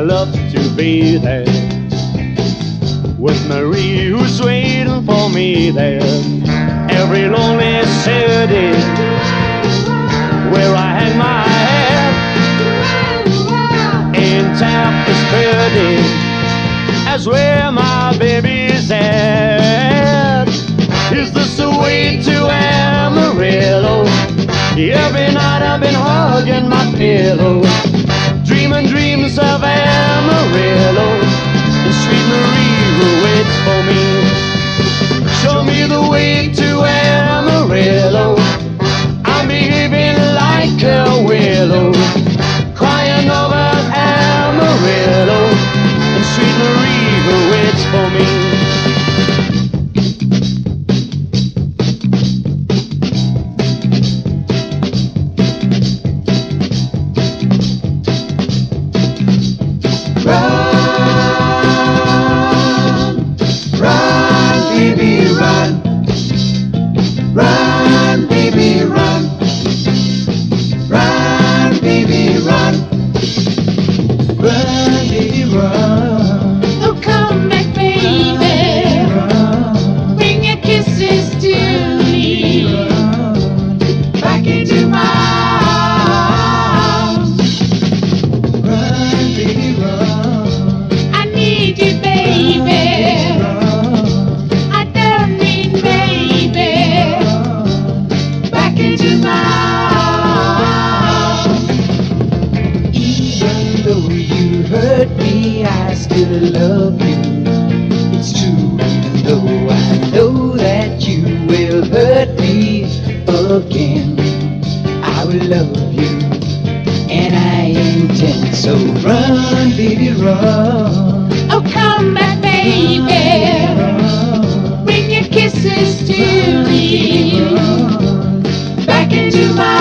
love to be there with Marie, who's waiting for me there. Every lonely city where I hang my head ain't half as pretty as where my baby's at. Is this the way to Amarillo? Every night I've been hugging my pillow, dreaming dreams of Amarillo, and sweet Marie who waits for me. Show me the way to Amarillo. I'm behaving like a willow, crying over Amarillo, and sweet Marie who waits for me. Run, baby, run. Run, baby, run. Run, baby, run. Oh, come back, baby. Bring your kisses to me. Back into my arms. Run, baby, run. I need you, baby. I don't need baby. Back into my arms. Even though you hurt me, I still love you. It's true, even though I know that you will hurt me again. I will love you, and I intend. So run, baby, run. Oh, come back, baby. Bring your kisses to me. Back into my